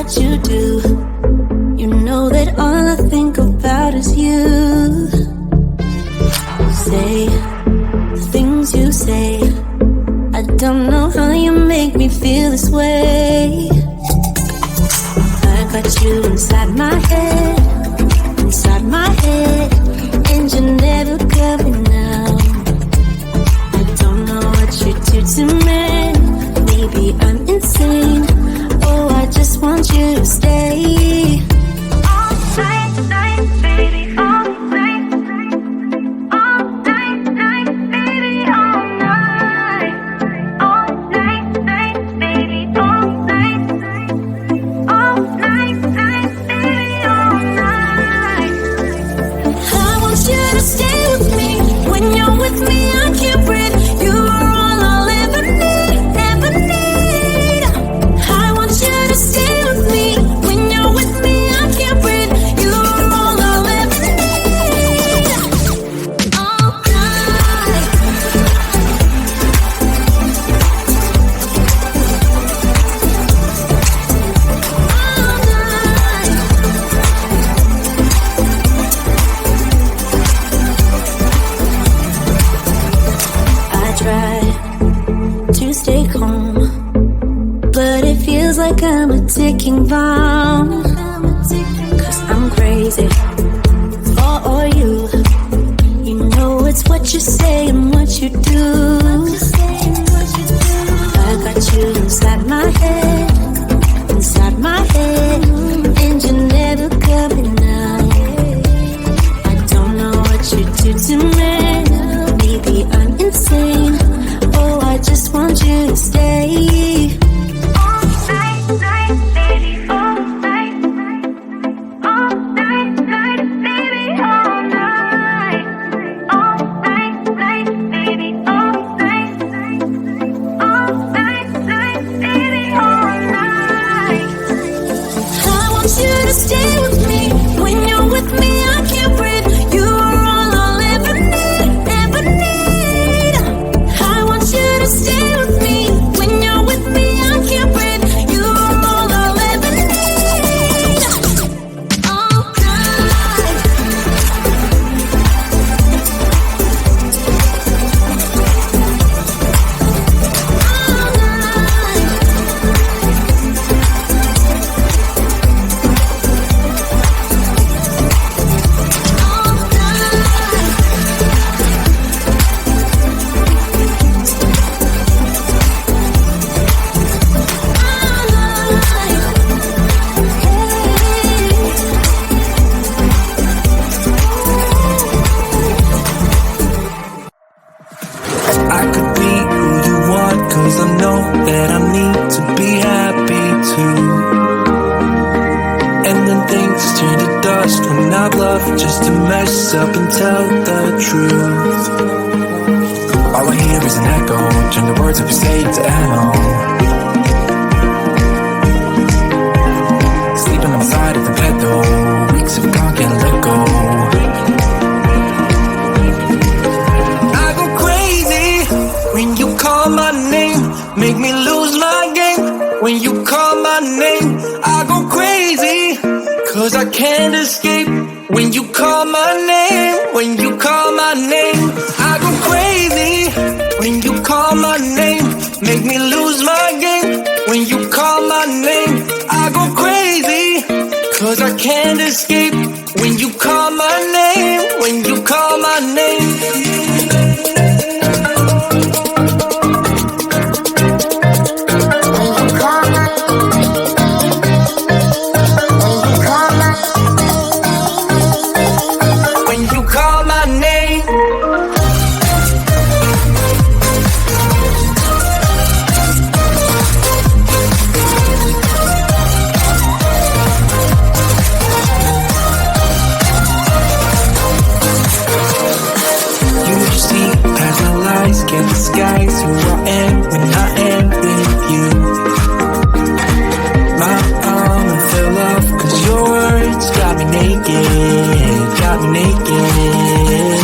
what you do. You know that all I think about is you. Say the things you say. I don't know how you make me feel this way. I got you inside my head, and you're never coming out. I don't know what you do to me. Maybe I'm insane. Oh, I just want you to stay. All night, baby, all night. All night, baby, all night. All night, baby, all night. All night, baby, all night. I want you to stay with me. When you're with me, I can't breathe. You are all I'll ever need, ever need. I want you to stay with me. When you're with me, I can't breathe. You are all I'll ever need. All night. All night. I try to stay calm, but it feels like I'm a ticking bomb. Cause I'm crazy for you. You know it's what you say and what you do. I got you inside my head, and you're never coming out. I don't know what you do to me. Maybe I'm insane. Oh, I just want you to stay. All night, baby, all night. All night, baby, all night. All night, baby, all night. All night, baby, all night. I want you to stay with me. When you're with me, I can't breathe. You are all I'll ever need, ever need. I want you to stay with me. When you're with me, I can't breathe. You are all I'll ever need. All night. All night. I could be who you want, cause I know that I need to be happy too. And then things turn to dust when I bluff just to mess up and tell the truth. All I hear is an echo, turn the words of you say to ammo. Sleeping on the side of the bed though, weeks of gone can't let go. I go crazy when you call my name, make me lose my game. When you call my name, I go crazy, cause I can't escape. When you call my name, when you call my name, I go crazy. When you call my name, make me lose my game. When you call my name, I go crazy, cause I can't escape. When you call my name, when you call my name. When you call my name. You see past my lies, can't disguise who I am when I am with you. My armor fell off cause your words got me naked, got me naked.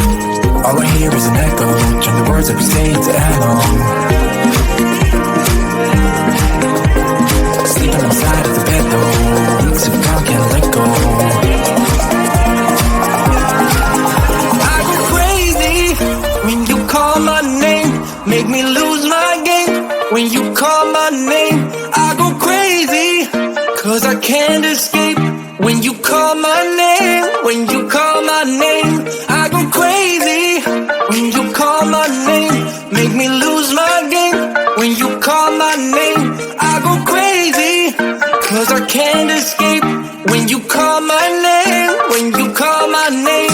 All I hear is an echo, turn the words that we say to ammo. Sleeping on the side of the bed though, when you call my name. I go crazy, 'cause I can't escape. When you call my name, when you call my name, I go crazy. When you call my name, make me lose my game. When you call my name, I go crazy, 'cause I can't escape. When you call my name, when you call my name.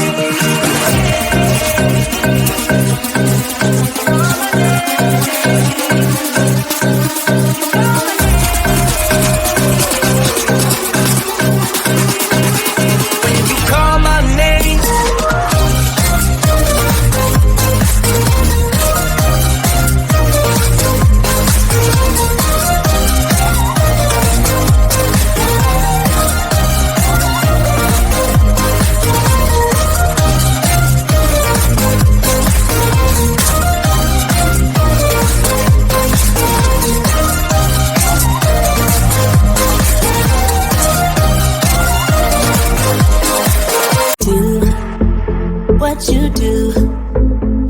What you do,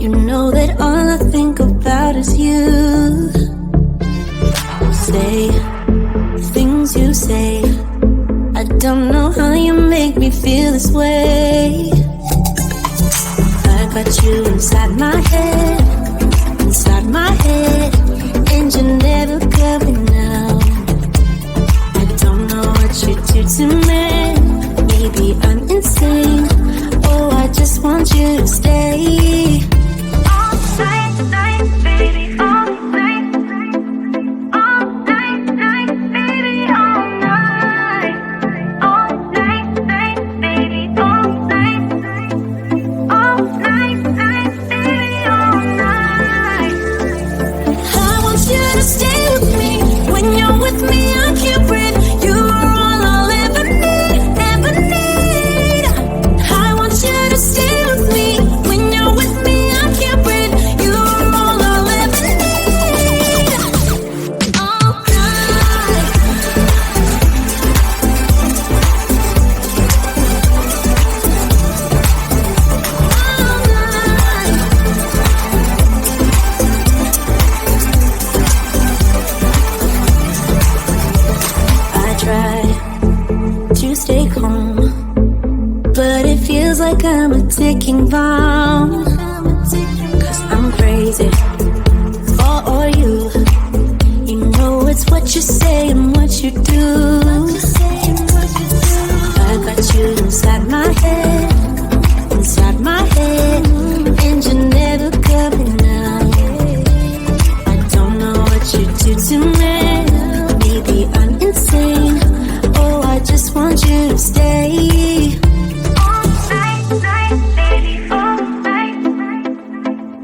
you know that all I think about is you. Say things you say, I don't know how you make me feel this way. I got you inside my head, and you're never coming out. I don't know what you do to me, maybe I'm insane. Oh, I just want you to stay. All night, night, baby, all night. All night, night, baby, all night. All night, night, baby, all night. All night, night, baby, all night. I want you to stay with me. When you're with me, I can't breathe. You're all I'll ever need, ever need. I want you to stay with me. When you're with me, I can't breathe. You're all I'll ever need. All night. All night. I try to stay calm, but it feels like I'm a ticking bomb. 'Cause I'm crazy for you. You know it's what you say and what you do. I got you inside my head, and you're never coming out. I don't know what you do to me, maybe I'm insane. Oh, I just want you to stay. All night, night, baby, all night.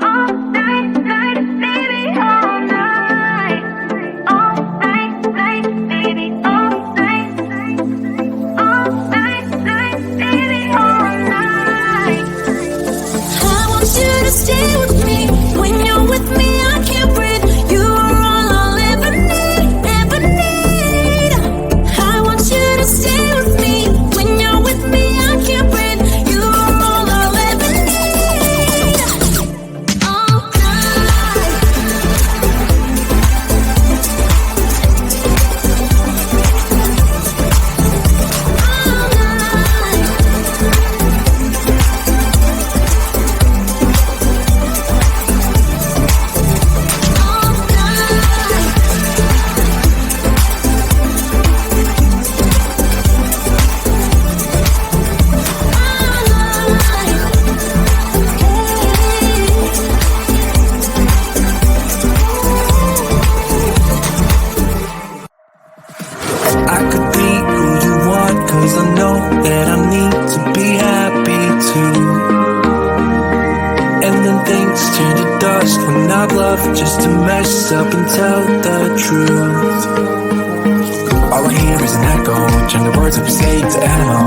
All night, night, baby, all night. All night, night, baby, all night. All night, night, baby, all night. I want you to stay with me. When you're with me, I can't breathe. You're all I'll ever need, ever need. I want you to stay with me. When you're with me, I can't breathe. You're all I'll ever need. All night. All night. I could be who you want, 'cause I know that I need to be happy too. And then things turn to dust when I bluff just to mess up and tell the truth. All I hear is an echo, turn the words of mistake to ammo.